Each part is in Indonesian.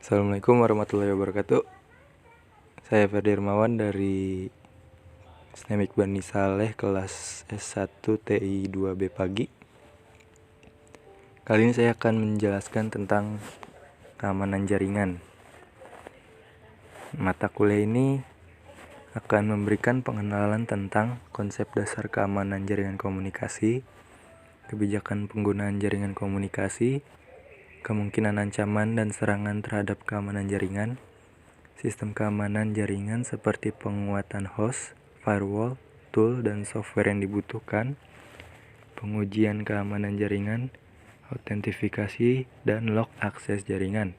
Assalamualaikum warahmatullahi wabarakatuh. Saya Ferdi Hermawan dari SNEMIK Bani Saleh kelas S1 TI 2B pagi. Kali ini saya akan menjelaskan tentang keamanan jaringan. Mata kuliah ini akan memberikan pengenalan tentang konsep dasar keamanan jaringan komunikasi, kebijakan penggunaan jaringan komunikasi, kemungkinan ancaman dan serangan terhadap keamanan jaringan, sistem keamanan jaringan seperti penguatan host, firewall, tool, dan software yang dibutuhkan, pengujian keamanan jaringan, autentifikasi, dan log akses jaringan,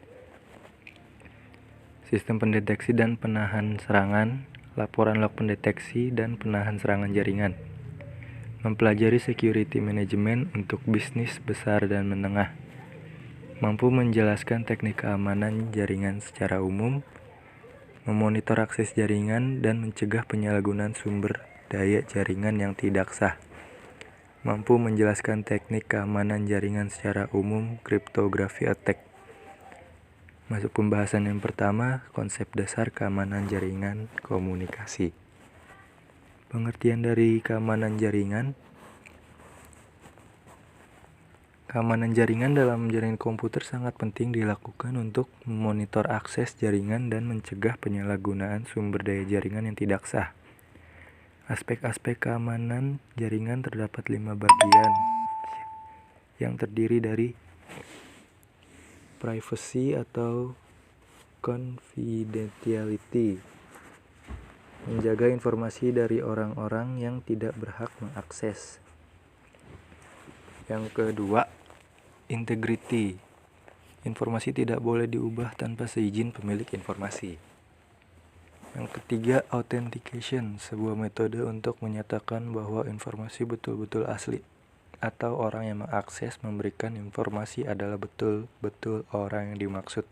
sistem pendeteksi dan penahan serangan, laporan log pendeteksi dan penahan serangan jaringan, mempelajari security management untuk bisnis besar dan menengah, mampu menjelaskan teknik keamanan jaringan secara umum, memonitor akses jaringan dan mencegah penyalahgunaan sumber daya jaringan yang tidak sah, mampu menjelaskan teknik keamanan jaringan secara umum, cryptography attack. Masuk pembahasan yang pertama, konsep dasar keamanan jaringan komunikasi. Pengertian dari keamanan jaringan. Keamanan jaringan dalam jaringan komputer sangat penting dilakukan untuk memonitor akses jaringan dan mencegah penyalahgunaan sumber daya jaringan yang tidak sah. Aspek-aspek keamanan jaringan terdapat 5 bagian yang terdiri dari privacy atau confidentiality, menjaga informasi dari orang-orang yang tidak berhak mengakses. Yang kedua, integrity. Informasi tidak boleh diubah tanpa seizin pemilik informasi. Yang ketiga, authentication, sebuah metode untuk menyatakan bahwa informasi betul-betul asli atau orang yang mengakses memberikan informasi adalah betul-betul orang yang dimaksud.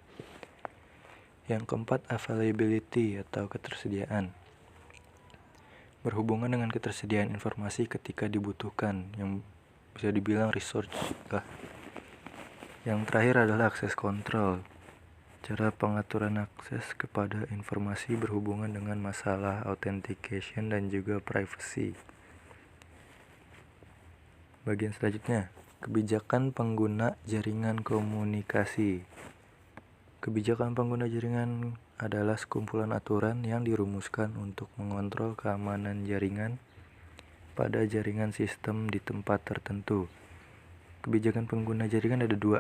Yang keempat, availability atau ketersediaan. Berhubungan dengan ketersediaan informasi ketika dibutuhkan, yang bisa dibilang resource lah. Yang terakhir adalah access control, cara pengaturan akses kepada informasi berhubungan dengan masalah authentication dan juga privacy. Bagian selanjutnya, kebijakan pengguna jaringan komunikasi. Kebijakan pengguna jaringan adalah sekumpulan aturan yang dirumuskan untuk mengontrol keamanan jaringan pada jaringan sistem di tempat tertentu. Kebijakan pengguna jaringan ada 2,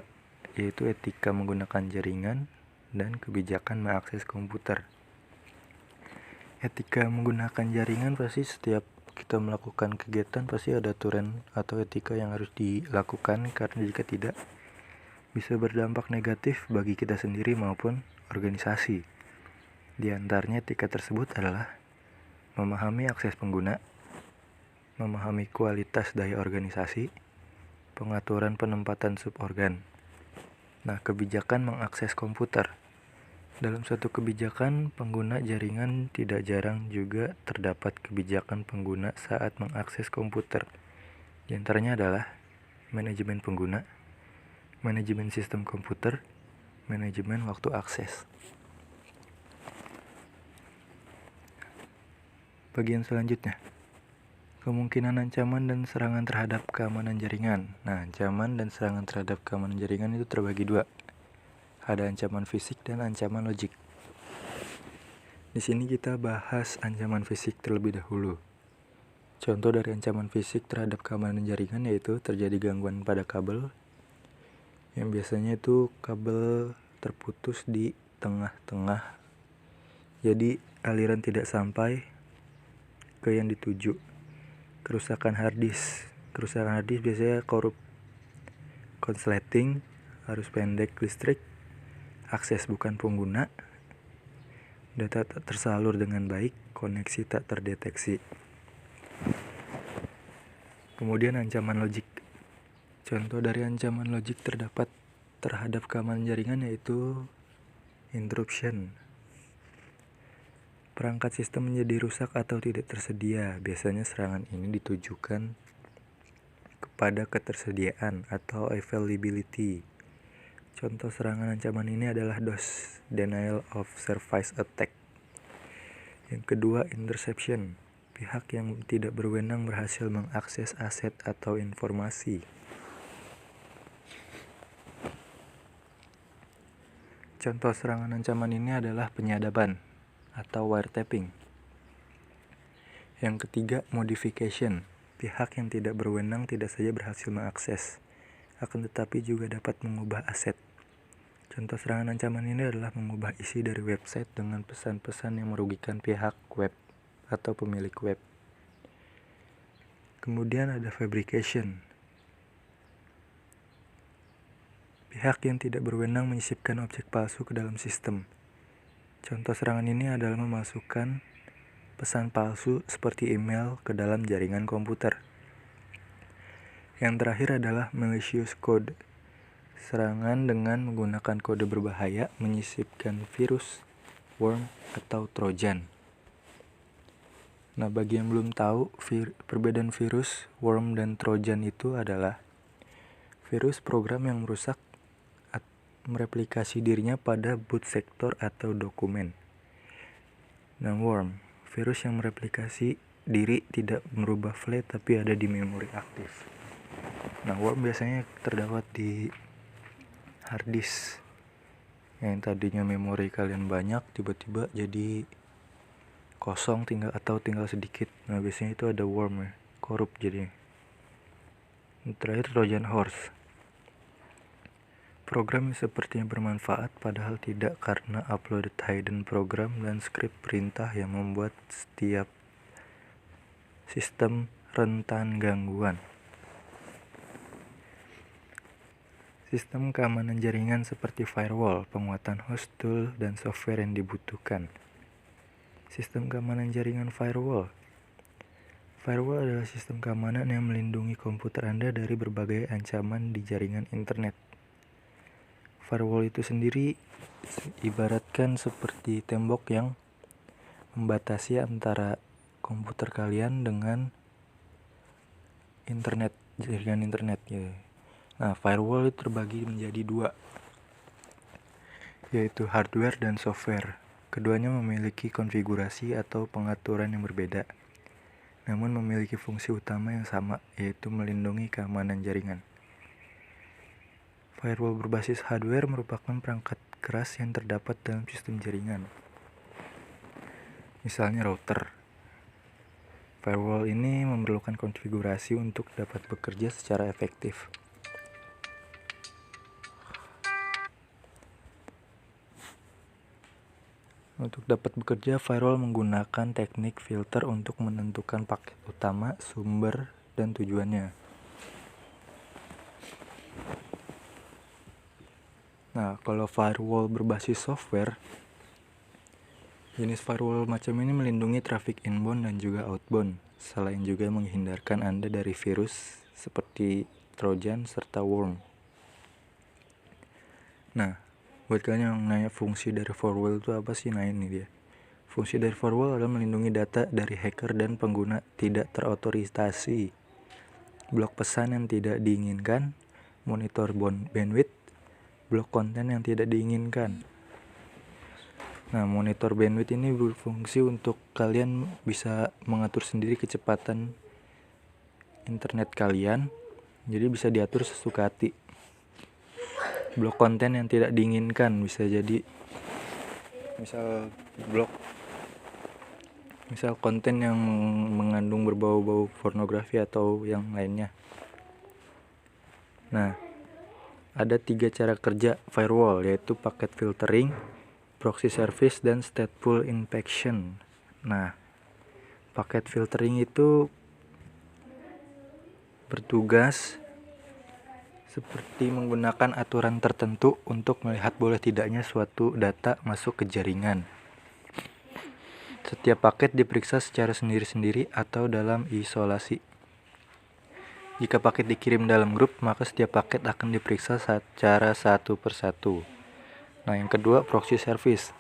yaitu etika menggunakan jaringan dan kebijakan mengakses komputer. Etika menggunakan jaringan pasti setiap kita melakukan kegiatan pasti ada aturan atau etika yang harus dilakukan, karena jika tidak bisa berdampak negatif bagi kita sendiri maupun organisasi. Di antaranya etika tersebut adalah memahami akses pengguna, memahami kualitas daya organisasi, pengaturan penempatan suborgan. Nah, kebijakan mengakses komputer. Dalam suatu kebijakan pengguna jaringan tidak jarang juga terdapat kebijakan pengguna saat mengakses komputer. Di antaranya adalah manajemen pengguna, manajemen sistem komputer, manajemen waktu akses. Bagian selanjutnya, kemungkinan ancaman dan serangan terhadap keamanan jaringan. Nah, ancaman dan serangan terhadap keamanan jaringan itu terbagi 2. Ada ancaman fisik dan ancaman logik. Di sini kita bahas ancaman fisik terlebih dahulu. Contoh dari ancaman fisik terhadap keamanan jaringan yaitu terjadi gangguan pada kabel, yang biasanya itu kabel terputus di tengah-tengah, jadi aliran tidak sampai ke yang dituju. Kerusakan hard disk. Kerusakan hard disk biasanya konsleting, arus pendek listrik, akses bukan pengguna, data tak tersalur dengan baik, koneksi tak terdeteksi. Kemudian ancaman logik. Contoh dari ancaman logik terdapat terhadap keamanan jaringan yaitu interruption. Perangkat sistem menjadi rusak atau tidak tersedia. Biasanya serangan ini ditujukan kepada ketersediaan atau availability. Contoh serangan ancaman ini adalah DOS, Denial of Service Attack. Yang kedua, interception. Pihak yang tidak berwenang berhasil mengakses aset atau informasi. Contoh serangan ancaman ini adalah penyadapan atau wiretapping. Yang ketiga, modification. Pihak yang tidak berwenang tidak saja berhasil mengakses, akan tetapi juga dapat mengubah aset. Contoh serangan ancaman ini adalah mengubah isi dari website dengan pesan-pesan yang merugikan pihak web atau pemilik web. Kemudian ada fabrication. Pihak yang tidak berwenang menyisipkan objek palsu ke dalam sistem. Contoh serangan ini adalah memasukkan pesan palsu seperti email ke dalam jaringan komputer. Yang terakhir adalah malicious code. Serangan dengan menggunakan kode berbahaya menyisipkan virus, worm, atau trojan. Nah, bagi yang belum tahu, perbedaan virus, worm, dan trojan itu adalah virus program yang merusak mereplikasi dirinya pada boot sektor atau dokumen. Nah, worm, virus yang mereplikasi diri tidak merubah file tapi ada di memori aktif. Nah, worm biasanya terdapat di hard disk. Yang tadinya memori kalian banyak tiba-tiba jadi kosong tinggal sedikit. Nah, biasanya itu ada worm ya, korup jadinya. Terakhir, Trojan horse. Program yang sepertinya bermanfaat padahal tidak karena uploaded hidden program dan script perintah yang membuat setiap sistem rentan gangguan. Sistem keamanan jaringan seperti firewall, penguatan host tool, dan software yang dibutuhkan. Sistem keamanan jaringan firewall. Firewall adalah sistem keamanan yang melindungi komputer Anda dari berbagai ancaman di jaringan internet. Firewall itu sendiri ibaratkan seperti tembok yang membatasi antara komputer kalian dengan internet, jaringan internet gitu. Nah, firewall itu terbagi menjadi dua, yaitu hardware dan software. Keduanya memiliki konfigurasi atau pengaturan yang berbeda, namun memiliki fungsi utama yang sama, yaitu melindungi keamanan jaringan. Firewall berbasis hardware merupakan perangkat keras yang terdapat dalam sistem jaringan. Misalnya router. Firewall ini memerlukan konfigurasi untuk dapat bekerja secara efektif. Untuk dapat bekerja, firewall menggunakan teknik filter untuk menentukan paket utama, sumber, dan tujuannya. Nah, kalau firewall berbasis software, jenis firewall macam ini melindungi traffic inbound dan juga outbound, selain juga menghindarkan Anda dari virus seperti trojan serta worm. Nah, buat kalian yang nanya fungsi dari firewall itu apa sih? Nah, ini dia. Fungsi dari firewall adalah melindungi data dari hacker dan pengguna tidak terotorisasi, blok pesan yang tidak diinginkan, monitor bandwidth, blok konten yang tidak diinginkan. Nah, monitor bandwidth ini berfungsi untuk kalian bisa mengatur sendiri kecepatan internet kalian, jadi bisa diatur sesuka hati. Blok konten yang tidak diinginkan bisa jadi misal konten yang mengandung berbau-bau pornografi atau yang lainnya. Nah, ada 3 cara kerja firewall, yaitu packet filtering, proxy service, dan stateful inspection. Nah, packet filtering itu bertugas seperti menggunakan aturan tertentu untuk melihat boleh tidaknya suatu data masuk ke jaringan. Setiap paket diperiksa secara sendiri-sendiri atau dalam isolasi. Jika paket dikirim dalam grup, maka setiap paket akan diperiksa secara satu persatu. Nah, yang kedua, proxy service.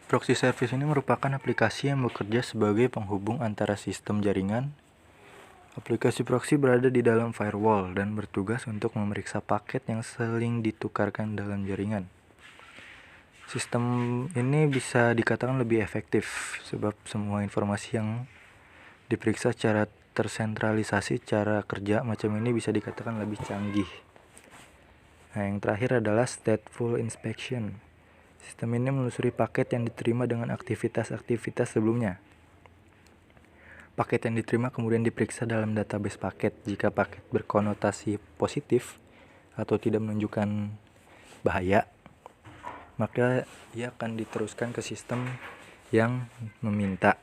Proxy service ini merupakan aplikasi yang bekerja sebagai penghubung antara sistem jaringan Aplikasi proxy berada di dalam firewall dan bertugas untuk memeriksa paket yang saling ditukarkan dalam jaringan. Sistem ini bisa dikatakan lebih efektif sebab semua informasi yang diperiksa secara tersentralisasi. Cara kerja macam ini bisa dikatakan lebih canggih. Nah, yang terakhir adalah stateful inspection. Sistem ini menelusuri paket yang diterima dengan aktivitas-aktivitas sebelumnya. Paket yang diterima kemudian diperiksa dalam database paket. Jika paket berkonotasi positif atau tidak menunjukkan bahaya, maka ia akan diteruskan ke sistem yang meminta.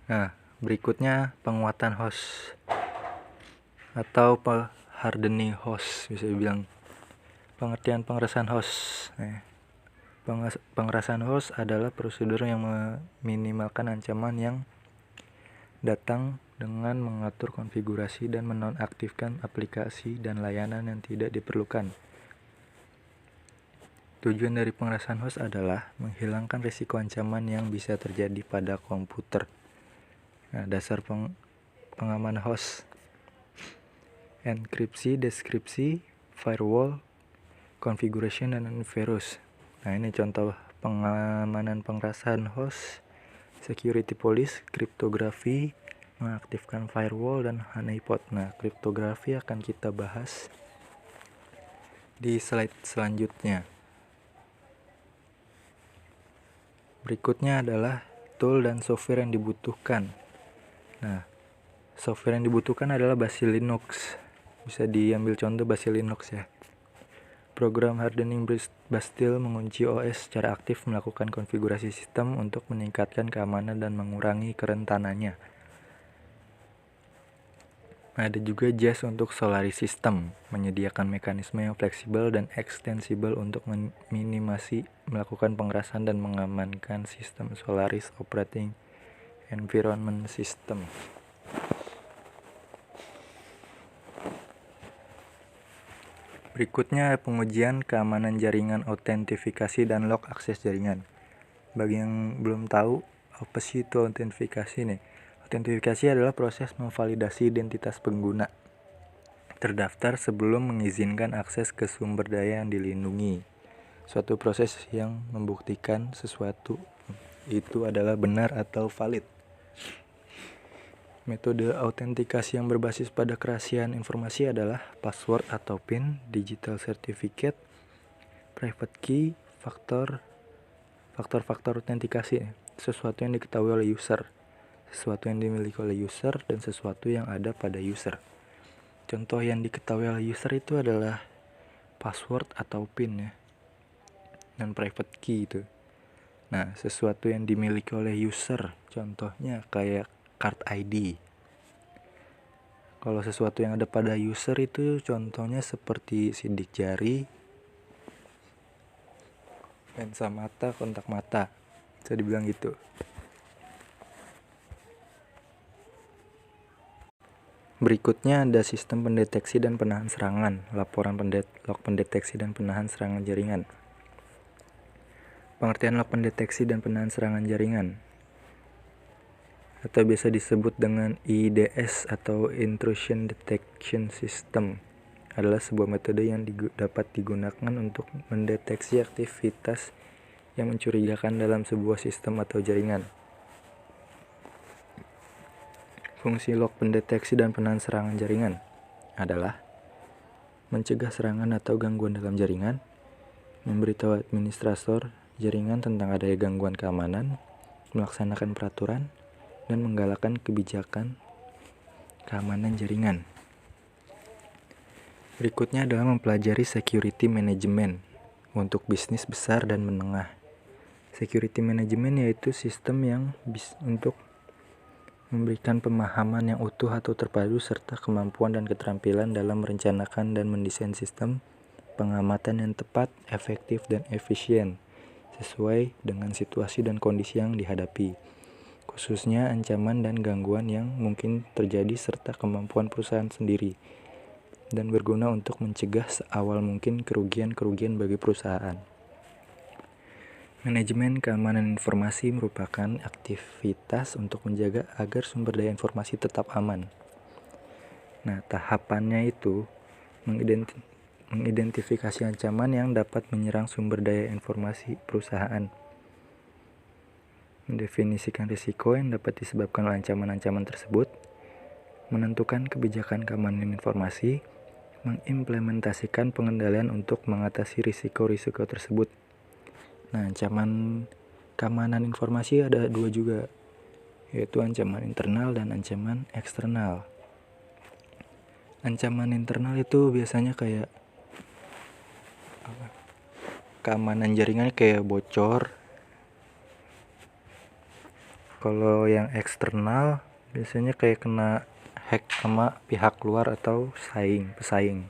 Nah, berikutnya penguatan host atau hardening host, bisa dibilang. Pengertian pengerasan host. Pengerasan host adalah prosedur yang meminimalkan ancaman yang datang dengan mengatur konfigurasi dan menonaktifkan aplikasi dan layanan yang tidak diperlukan. Tujuan dari pengerasan host adalah menghilangkan risiko ancaman yang bisa terjadi pada komputer. Nah, dasar pengaman host: enkripsi, deskripsi, firewall, configuration, dan antivirus. Nah, ini contoh pengamanan pengerasan host: security police, kriptografi, mengaktifkan firewall, dan honeypot. Nah, kriptografi akan kita bahas di slide selanjutnya. Berikutnya adalah tool dan software yang dibutuhkan. Nah, software yang dibutuhkan adalah Basil Linux. Bisa diambil contoh Basil Linux ya. Program hardening Bastille mengunci OS secara aktif, melakukan konfigurasi sistem untuk meningkatkan keamanan dan mengurangi kerentanannya. Ada juga JAS untuk Solaris System, menyediakan mekanisme yang fleksibel dan ekstensibel untuk meminimasi, melakukan pengerasan dan mengamankan sistem Solaris Operating Environment System. Berikutnya pengujian keamanan jaringan, autentifikasi, dan log akses jaringan. Bagi yang belum tahu, apa sih itu autentifikasi nih? Autentifikasi adalah proses memvalidasi identitas pengguna terdaftar sebelum mengizinkan akses ke sumber daya yang dilindungi. Suatu proses yang membuktikan sesuatu itu adalah benar atau valid. Metode autentikasi yang berbasis pada kerahasiaan informasi adalah password atau PIN, digital certificate, private key, faktor-faktor autentikasi, sesuatu yang diketahui oleh user, sesuatu yang dimiliki oleh user, dan sesuatu yang ada pada user. Contoh yang diketahui oleh user itu adalah password atau PIN ya, dan private key itu. Nah, sesuatu yang dimiliki oleh user, contohnya kayak card ID. Kalau sesuatu yang ada pada user itu contohnya seperti sidik jari, lensa mata, kontak mata, bisa dibilang gitu. Berikutnya ada sistem pendeteksi dan penahan serangan, laporan log pendeteksi dan penahan serangan jaringan. Pengertian log pendeteksi dan penahan serangan jaringan, atau biasa disebut dengan IDS atau Intrusion Detection System, adalah sebuah metode yang dapat digunakan untuk mendeteksi aktivitas yang mencurigakan dalam sebuah sistem atau jaringan. Fungsi log pendeteksi dan penahan serangan jaringan adalah mencegah serangan atau gangguan dalam jaringan, memberitahu administrator jaringan tentang adanya gangguan keamanan, melaksanakan peraturan, dan menggalakkan kebijakan keamanan jaringan. Berikutnya adalah mempelajari security management untuk bisnis besar dan menengah. Security management yaitu sistem yang untuk memberikan pemahaman yang utuh atau terpadu serta kemampuan dan keterampilan dalam merencanakan dan mendesain sistem pengamatan yang tepat, efektif, dan efisien sesuai dengan situasi dan kondisi yang dihadapi, khususnya ancaman dan gangguan yang mungkin terjadi serta kemampuan perusahaan sendiri, dan berguna untuk mencegah seawal mungkin kerugian-kerugian bagi perusahaan. Manajemen keamanan informasi merupakan aktivitas untuk menjaga agar sumber daya informasi tetap aman. Nah, tahapannya itu mengidentifikasi ancaman yang dapat menyerang sumber daya informasi perusahaan, mendefinisikan risiko yang dapat disebabkan oleh ancaman-ancaman tersebut, menentukan kebijakan keamanan informasi, mengimplementasikan pengendalian untuk mengatasi risiko-risiko tersebut. Nah, ancaman keamanan informasi ada dua juga, yaitu ancaman internal dan ancaman eksternal. Ancaman internal itu biasanya kayak keamanan jaringan kayak bocor. Kalau yang eksternal biasanya kayak kena hack sama pihak luar atau pesaing.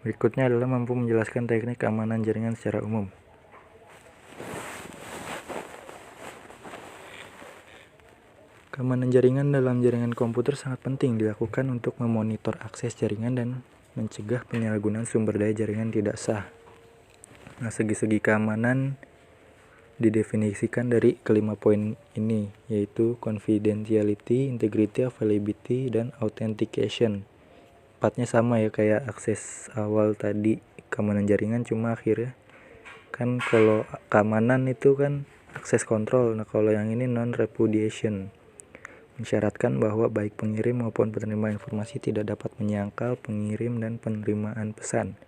Berikutnya adalah mampu menjelaskan teknik keamanan jaringan secara umum. Keamanan jaringan dalam jaringan komputer sangat penting dilakukan untuk memonitor akses jaringan dan mencegah penyalahgunaan sumber daya jaringan tidak sah. Nah, segi-segi keamanan didefinisikan dari kelima poin ini, yaitu confidentiality, integrity, availability, dan authentication. Empatnya sama ya kayak akses awal tadi, keamanan jaringan, cuma akhirnya kan kalau keamanan itu kan akses kontrol. Nah, kalau yang ini non-repudiation, mensyaratkan bahwa baik pengirim maupun penerima informasi tidak dapat menyangkal pengirim dan penerimaan pesan.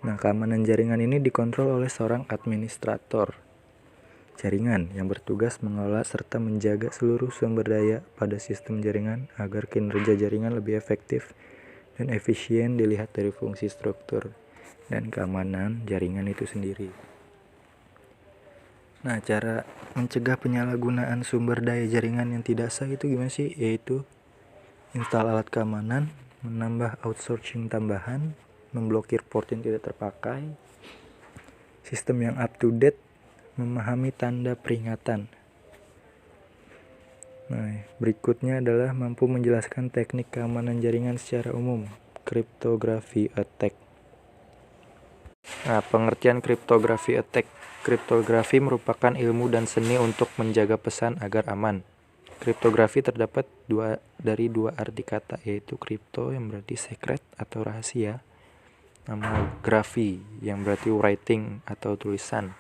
Nah, keamanan jaringan ini dikontrol oleh seorang administrator jaringan yang bertugas mengelola serta menjaga seluruh sumber daya pada sistem jaringan agar kinerja jaringan lebih efektif dan efisien dilihat dari fungsi struktur dan keamanan jaringan itu sendiri. Nah, cara mencegah penyalahgunaan sumber daya jaringan yang tidak sah itu gimana sih? Yaitu install alat keamanan, menambah outsourcing tambahan, memblokir port yang tidak terpakai, sistem yang up to date, memahami tanda peringatan. Nah, berikutnya adalah mampu menjelaskan teknik keamanan jaringan secara umum, cryptography attack. Nah, pengertian cryptography attack. Kriptografi merupakan ilmu dan seni untuk menjaga pesan agar aman. Kriptografi terdapat dari dua arti kata, yaitu kripto yang berarti secret atau rahasia, nama grafi yang berarti writing atau tulisan.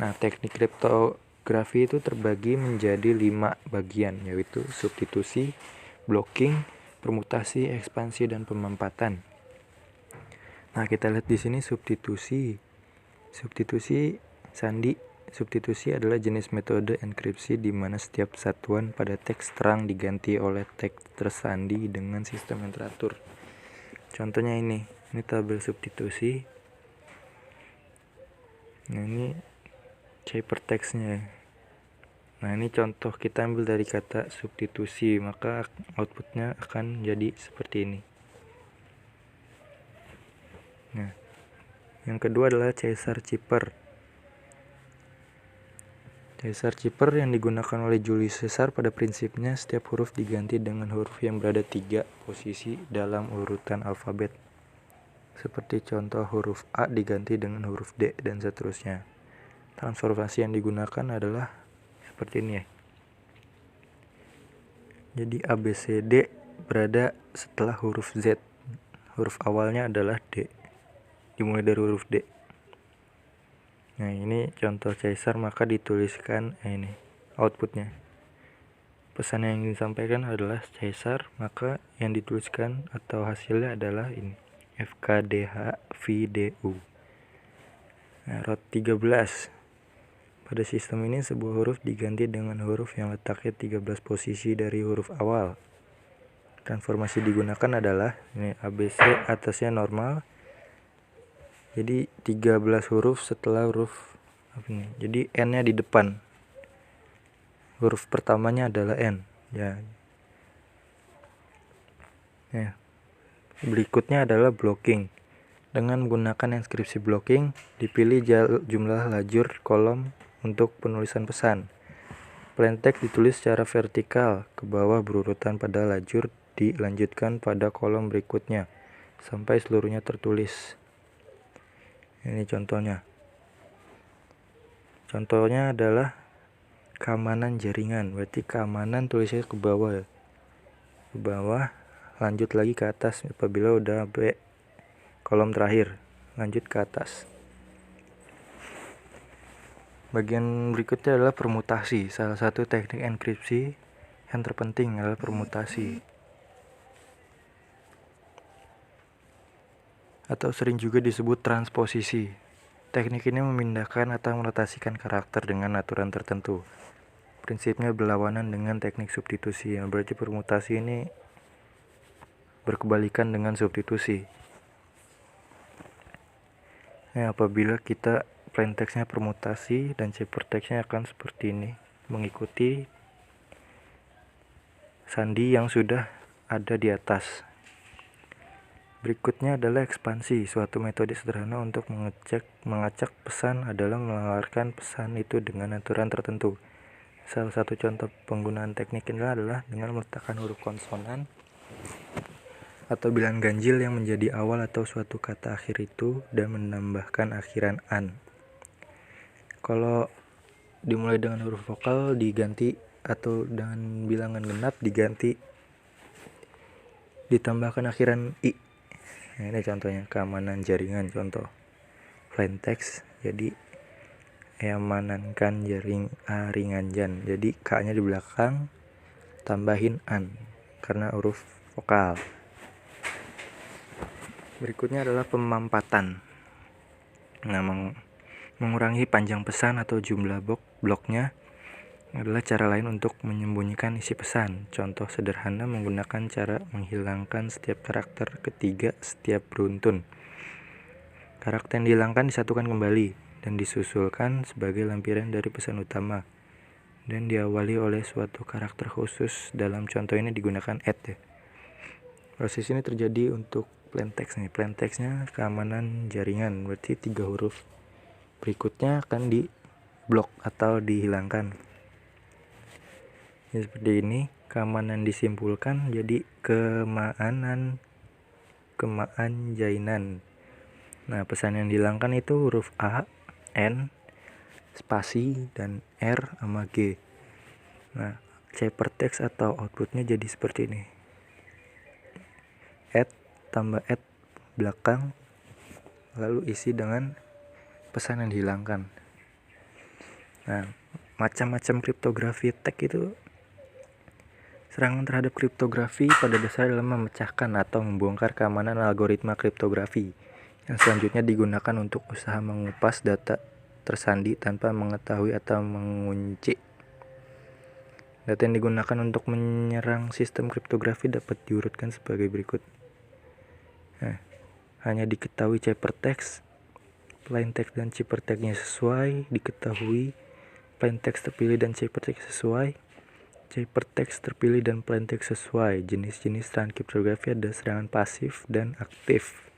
Nah, teknik kriptografi itu terbagi menjadi 5 bagian, yaitu substitusi, blocking, permutasi, ekspansi, dan pemampatan. Nah, kita lihat di sini substitusi sandi. Substitusi adalah jenis metode enkripsi di mana setiap satuan pada teks terang diganti oleh teks tersandi dengan sistem yang teratur. Contohnya ini tabel substitusi. Nah, ini ciphertextnya. Nah, ini contoh kita ambil dari kata substitusi, maka outputnya akan jadi seperti ini. Nah, yang kedua adalah Caesar cipher. Caesar cipher yang digunakan oleh Julius Caesar pada prinsipnya setiap huruf diganti dengan huruf yang berada 3 posisi dalam urutan alfabet. Seperti contoh huruf A diganti dengan huruf D dan seterusnya. Transformasi yang digunakan adalah seperti ini ya. Jadi ABCD berada setelah huruf Z. Huruf awalnya adalah D. Dimulai dari huruf D. Nah, ini contoh Caesar, maka dituliskan ini outputnya. Pesan yang disampaikan adalah Caesar, maka yang dituliskan atau hasilnya adalah ini FKDH-VDU. Nah, root 13. Pada sistem ini sebuah huruf diganti dengan huruf yang letaknya 13 posisi dari huruf awal. Transformasi digunakan adalah ini ABC atasnya normal. Jadi 13 huruf setelah huruf ini. Jadi N-nya di depan. Huruf pertamanya adalah N, ya. Berikutnya adalah blocking. Dengan menggunakan enkripsi blocking, dipilih jumlah lajur kolom untuk penulisan pesan. Plain text ditulis secara vertikal ke bawah berurutan pada lajur, dilanjutkan pada kolom berikutnya sampai seluruhnya tertulis. Ini contohnya. Contohnya adalah keamanan jaringan, berarti keamanan tulisnya ke bawah ya. Ke bawah, lanjut lagi ke atas apabila udah sampai kolom terakhir, lanjut ke atas. Bagian berikutnya adalah permutasi. Salah satu teknik enkripsi yang terpenting adalah permutasi, atau sering juga disebut transposisi. Teknik ini memindahkan atau merotasikan karakter dengan aturan tertentu. Prinsipnya berlawanan dengan teknik substitusi, yang berarti permutasi ini berkebalikan dengan substitusi. Apabila kita plain text-nya permutasi dan ciphertext-nya akan seperti ini, mengikuti sandi yang sudah ada di atas. Berikutnya adalah ekspansi. Suatu metode sederhana untuk mengacak pesan adalah mengeluarkan pesan itu dengan aturan tertentu. Salah satu contoh penggunaan teknik ini adalah dengan meletakkan huruf konsonan atau bilangan ganjil yang menjadi awal atau suatu kata akhir itu dan menambahkan akhiran an. Kalau dimulai dengan huruf vokal diganti, atau dengan bilangan genap diganti ditambahkan akhiran i. Nah, ini contohnya keamanan jaringan, contoh plain text. Jadi amanankan jaringan jan, jadi k-nya di belakang tambahin an karena huruf vokal. Berikutnya adalah pemampatan. Nah, mengurangi panjang pesan atau jumlah bloknya adalah cara lain untuk menyembunyikan isi pesan. Contoh sederhana menggunakan cara menghilangkan setiap karakter ketiga setiap beruntun. Karakter yang dihilangkan disatukan kembali dan disusulkan sebagai lampiran dari pesan utama dan diawali oleh suatu karakter khusus. Dalam contoh ini digunakan add ya. Proses ini terjadi untuk plain text nih. Plain text-nya keamanan jaringan, berarti 3 huruf berikutnya akan di blok atau dihilangkan. Ya, seperti ini. Keamanan disimpulkan jadi kemaan jainan. Nah, pesan yang dihilangkan itu huruf A, N, spasi, dan R sama G. Nah, ciphertext atau outputnya jadi seperti ini. Add tambah add belakang, lalu isi dengan pesan yang dihilangkan. Nah, macam-macam kriptografi teks itu, serangan terhadap kriptografi pada dasarnya adalah memecahkan atau membongkar keamanan algoritma kriptografi yang selanjutnya digunakan untuk usaha mengupas data tersandi tanpa mengetahui atau mengunci. Data yang digunakan untuk menyerang sistem kriptografi dapat diurutkan sebagai berikut. Nah, hanya diketahui ciphertext, plain text dan ciphertext-nya sesuai, diketahui plain text terpilih dan ciphertext sesuai, ciphertext terpilih dan plain text sesuai. Jenis-jenis serangan kriptografi ada serangan pasif dan aktif.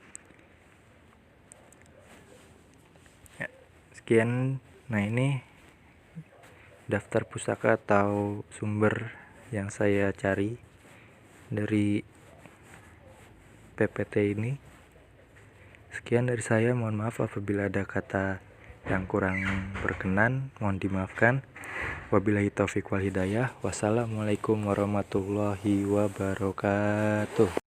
Ya, sekian. Nah, ini daftar pustaka atau sumber yang saya cari dari PPT ini. Sekian dari saya, mohon maaf apabila ada kata yang kurang berkenan, mohon dimaafkan. Wabillahi taufiq wal hidayah. Wassalamualaikum warahmatullahi wabarakatuh.